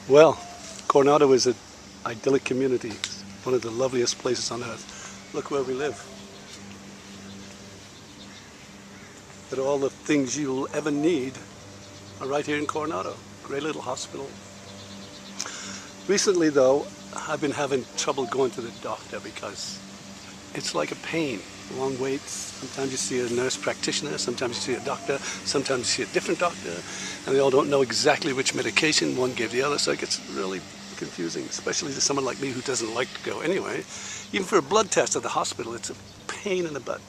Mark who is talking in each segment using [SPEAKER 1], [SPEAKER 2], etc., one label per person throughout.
[SPEAKER 1] Well, Coronado is an idyllic community, one of the loveliest places on earth. Look where we live. But all the things you'll ever need are right here in Coronado. Great little hospital. Recently though, I've been having trouble going to the doctor because it's like a pain. Long waits. Sometimes you see a nurse practitioner, sometimes you see a doctor, sometimes you see a different doctor, and they all don't know exactly which medication one gave the other, so it gets really confusing, especially to someone like me who doesn't like to go anyway. Even for a blood test at the hospital, it's a pain in the butt.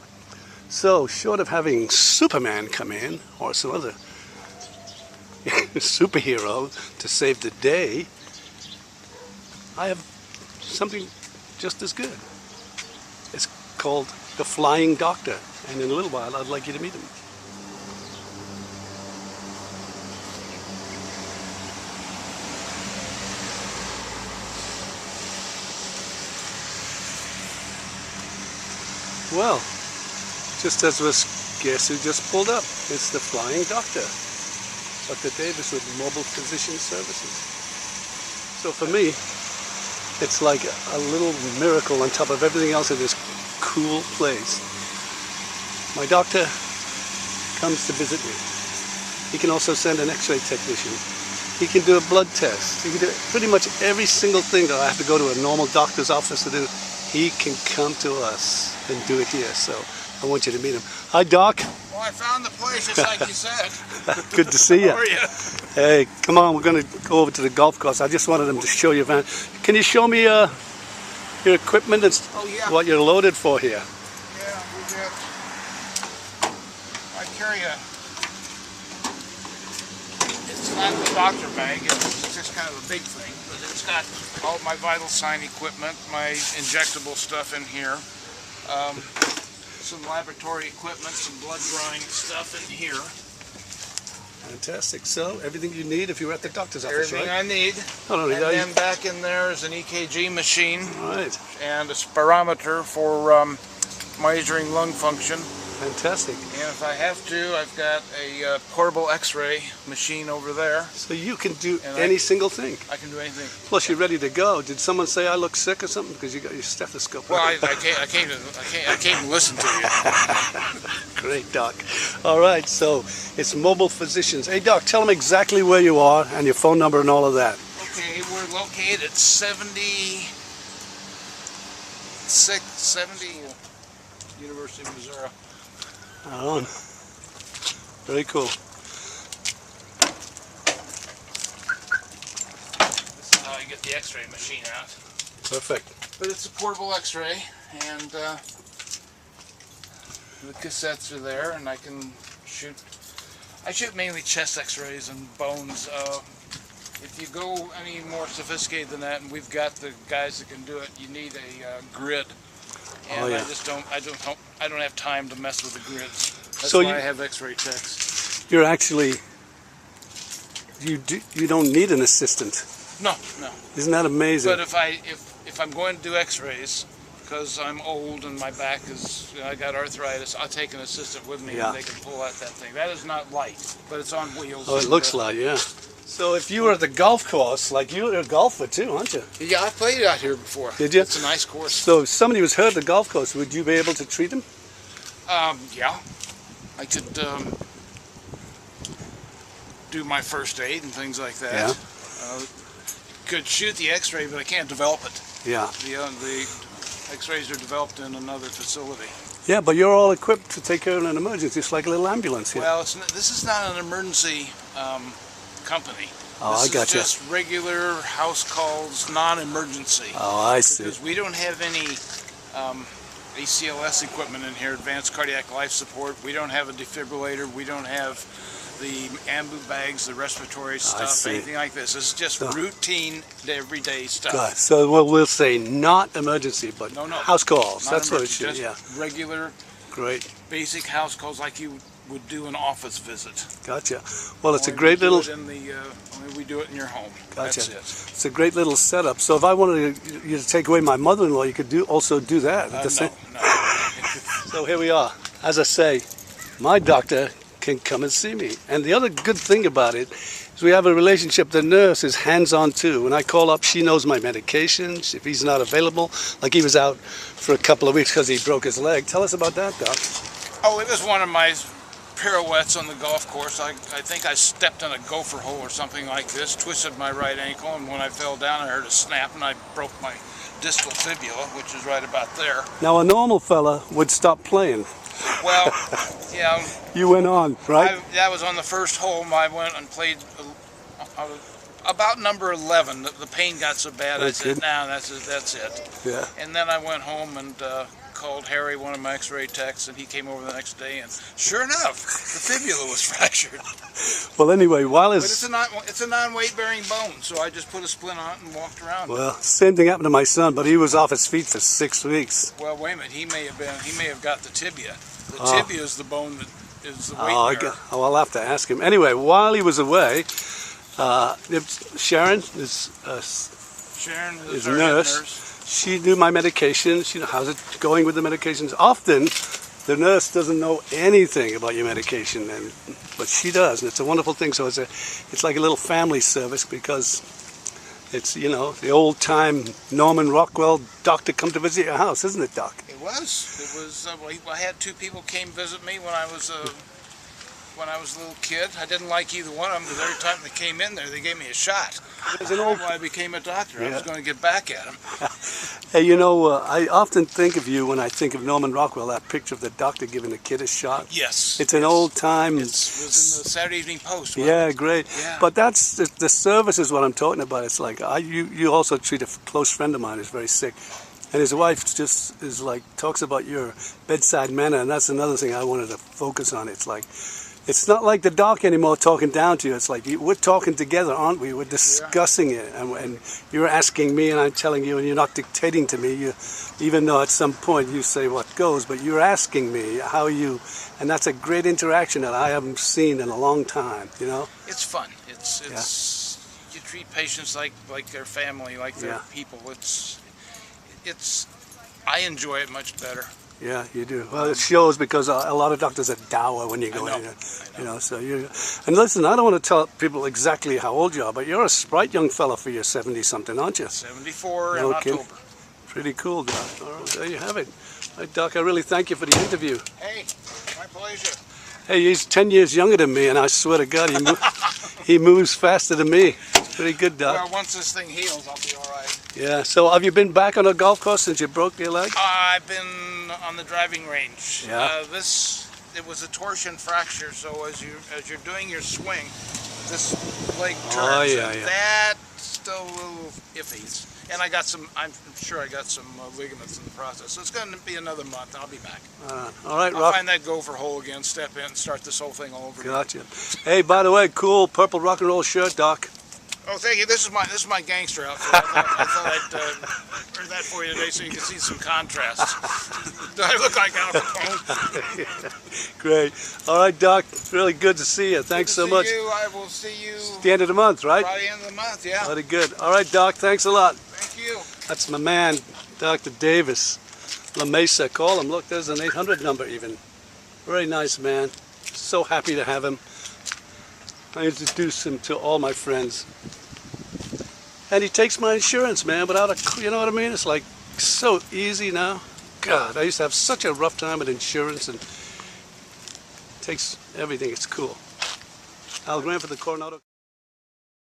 [SPEAKER 1] So, short of having Superman come in, or some other superhero to save the day, I have something just as good. It's called the Flying Doctor, and in a little while I'd like you to meet him. Well, just as was, guess who just pulled up? It's the Flying Doctor, Dr. Davis with Mobile Physician Services. So for me, it's like a little miracle on top of everything else in this cool place. My doctor comes to visit me. He can also send an x-ray technician. He can do a blood test. He can do pretty much every single thing that I have to go to a normal doctor's office to do. He can come to us and do it here. So I want you to meet him. Hi, Doc.
[SPEAKER 2] Well, I found the place just like you said.
[SPEAKER 1] Good to see you.
[SPEAKER 2] How are you?
[SPEAKER 1] Hey, come on, we're going to go over to the golf course. I just wanted him to show you. Can you show me your equipment and what you're loaded for here?
[SPEAKER 2] Yeah, we got. I carry a. It's not the doctor bag. It's just kind of a big thing, but it's got all my vital sign equipment, my injectable stuff in here, some laboratory equipment, some blood drawing stuff in here.
[SPEAKER 1] Fantastic. So, everything you need if you're at the doctor's office,
[SPEAKER 2] Everything
[SPEAKER 1] right?
[SPEAKER 2] I need.
[SPEAKER 1] Not only
[SPEAKER 2] And
[SPEAKER 1] that,
[SPEAKER 2] then back in there is an EKG machine.
[SPEAKER 1] Right.
[SPEAKER 2] And a spirometer for measuring lung function.
[SPEAKER 1] Fantastic.
[SPEAKER 2] And if I have to, I've got a portable x-ray machine over there.
[SPEAKER 1] So you can do any single thing.
[SPEAKER 2] I can do anything.
[SPEAKER 1] Plus you're ready to go. Did someone say I look sick or something? Because you got your stethoscope.
[SPEAKER 2] Well, I came to listen to you.
[SPEAKER 1] Great, Doc. All right, so it's Mobile Physicians. Hey, Doc, tell them exactly where you are and your phone number and all of that.
[SPEAKER 2] Okay, we're located at 70 University of Missouri.
[SPEAKER 1] On. Very cool.
[SPEAKER 2] This is how you get the x-ray machine out.
[SPEAKER 1] Perfect.
[SPEAKER 2] But it's a portable x-ray, and the cassettes are there, and I can shoot. I shoot mainly chest x-rays and bones. If you go any more sophisticated than that, and we've got the guys that can do it, you need a grid. And I don't have time to mess with the grids. That's why I have x-ray techs.
[SPEAKER 1] You're actually, you don't need an assistant.
[SPEAKER 2] No.
[SPEAKER 1] Isn't that amazing?
[SPEAKER 2] But if I'm going to do x-rays, because I'm old and my back is, I got arthritis, I'll take an assistant with me and they can pull out that thing. That is not light, but it's on wheels.
[SPEAKER 1] Oh, it looks like, yeah. So if you were at the golf course, like you're a golfer too, aren't you?
[SPEAKER 2] Yeah, I played out here before.
[SPEAKER 1] Did you?
[SPEAKER 2] It's a nice course.
[SPEAKER 1] So if somebody was hurt at the golf course, would you be able to treat them?
[SPEAKER 2] Yeah. I could do my first aid and things like that.
[SPEAKER 1] Yeah.
[SPEAKER 2] Could shoot the x-ray, but I can't develop it.
[SPEAKER 1] Yeah.
[SPEAKER 2] The x-rays are developed in another facility.
[SPEAKER 1] Yeah, but you're all equipped to take care of an emergency. It's like a little ambulance here.
[SPEAKER 2] Well, this is not an emergency company.
[SPEAKER 1] Oh, I got you.
[SPEAKER 2] This is just regular house calls, non-emergency.
[SPEAKER 1] Oh, I see.
[SPEAKER 2] Because we don't have any ACLS equipment in here, advanced cardiac life support. We don't have a defibrillator. We don't have the ambu bags, the respiratory stuff, anything like this. This is just routine, everyday stuff.
[SPEAKER 1] God. So we'll say not emergency, but house calls. That's what it should be. Yeah.
[SPEAKER 2] Regular, basic house calls like you would do an office visit.
[SPEAKER 1] Gotcha. Well, it's a great little.
[SPEAKER 2] We do it in your home.
[SPEAKER 1] Gotcha.
[SPEAKER 2] That's it.
[SPEAKER 1] It's a great little setup. So if I wanted you to take away my mother-in-law, you could also do that.
[SPEAKER 2] No.
[SPEAKER 1] So here we are. As I say, my doctor can come and see me. And the other good thing about it is we have a relationship. The nurse is hands-on too. When I call up, she knows my medications. If he's not available, like he was out for a couple of weeks because he broke his leg. Tell us about that, Doc.
[SPEAKER 2] Oh, it was one of my pirouettes on the golf course. I think I stepped in a gopher hole or something like this, twisted my right ankle, and when I fell down I heard a snap and I broke my distal fibula, which is right about there.
[SPEAKER 1] Now a normal fella would stop playing.
[SPEAKER 2] Well, yeah.
[SPEAKER 1] You went on, right?
[SPEAKER 2] That was on the first hole. I went and played about number 11. The pain got so bad, I said, "Nah, that's it."
[SPEAKER 1] Yeah.
[SPEAKER 2] And then I went home and called Harry, one of my X-ray techs, and he came over the next day, and sure enough, the fibula was fractured.
[SPEAKER 1] Well, anyway, while
[SPEAKER 2] But it's a non-weight-bearing bone, so I just put a splint on it and walked around.
[SPEAKER 1] Well, same thing happened to my son, but he was off his feet for 6 weeks.
[SPEAKER 2] Well, wait a minute. He may have got the tibia. The tibia is the bone that is the weight bearer.
[SPEAKER 1] Oh, I'll have to ask him. Anyway, while he was away, Sharon is
[SPEAKER 2] Sharon
[SPEAKER 1] is
[SPEAKER 2] is
[SPEAKER 1] a
[SPEAKER 2] our
[SPEAKER 1] nurse. She knew my medications. She knew how's it going with the medications. Often, the nurse doesn't know anything about your medication, but she does, and it's a wonderful thing. So it's like a little family service because it's, you know, the old time Norman Rockwell doctor come to visit your house, isn't it, Doc?
[SPEAKER 2] It was. I had 2 people came visit me when I was a little kid. I didn't like either one of them because every time they came in there, they gave me a shot. When I became a doctor, I was going to get back at them.
[SPEAKER 1] Hey, you know, I often think of you when I think of Norman Rockwell, that picture of the doctor giving a kid a shot.
[SPEAKER 2] Yes.
[SPEAKER 1] It's an old time.
[SPEAKER 2] It was in the Saturday Evening Post.
[SPEAKER 1] Yeah, great.
[SPEAKER 2] Yeah.
[SPEAKER 1] But that's the service is what I'm talking about. It's like you also treat a close friend of mine who's very sick, and his wife just is like talks about your bedside manner, and that's another thing I wanted to focus on. It's like it's not like the doc anymore talking down to you. It's like we're talking together, aren't we? We're discussing it, and you're asking me, and I'm telling you, and you're not dictating to me. Even though at some point you say what goes, but you're asking me how you, and that's a great interaction that I haven't seen in a long time. You know,
[SPEAKER 2] it's fun. It's you treat patients like their family, like their people. I enjoy it much better.
[SPEAKER 1] Yeah, you do. Well, it shows because a lot of doctors are dour when you go in. You know, so you. And listen, I don't want to tell people exactly how old you are, but you're a sprite young fella for your 70-something, aren't you?
[SPEAKER 2] 74 in October.
[SPEAKER 1] Pretty cool, Doc. All right, there you have it. All right, Doc, I really thank you for the interview.
[SPEAKER 2] Hey, my pleasure.
[SPEAKER 1] Hey, he's 10 years younger than me, and I swear to God, he moves faster than me. Pretty good, Doc.
[SPEAKER 2] Well, once this thing heals, I'll be all right.
[SPEAKER 1] Yeah. So, have you been back on a golf course since you broke your leg?
[SPEAKER 2] I've been on the driving range.
[SPEAKER 1] Yeah.
[SPEAKER 2] It was a torsion fracture, so as you're doing your swing, this leg turns.
[SPEAKER 1] Oh, yeah.
[SPEAKER 2] That's still a little iffy. And I'm sure I got some ligaments in the process. So it's going to be another month, and I'll be back.
[SPEAKER 1] All right,
[SPEAKER 2] I'll find that gopher hole again, step in, and start this whole thing all over again.
[SPEAKER 1] Gotcha. Hey, by the way, cool purple rock and roll shirt, Doc.
[SPEAKER 2] Oh, thank you. This is my gangster outfit. I thought I'd wear that for you today so you can see some contrast. Do I look like Al Capone?
[SPEAKER 1] Great. All right, Doc. Really good to see you. Thanks so much.
[SPEAKER 2] I will see you.
[SPEAKER 1] It's the end of the month, right?
[SPEAKER 2] By the end of the month, yeah.
[SPEAKER 1] Very good. All right, Doc. Thanks a lot.
[SPEAKER 2] Thank you.
[SPEAKER 1] That's my man, Dr. Davis. La Mesa. Call him. Look, there's an 800 number even. Very nice man. So happy to have him. I introduced him to all my friends. And he takes my insurance, man, without a, you know what I mean? It's like so easy now. God, I used to have such a rough time with insurance, and takes everything. It's cool. Al Graham for the Coronado.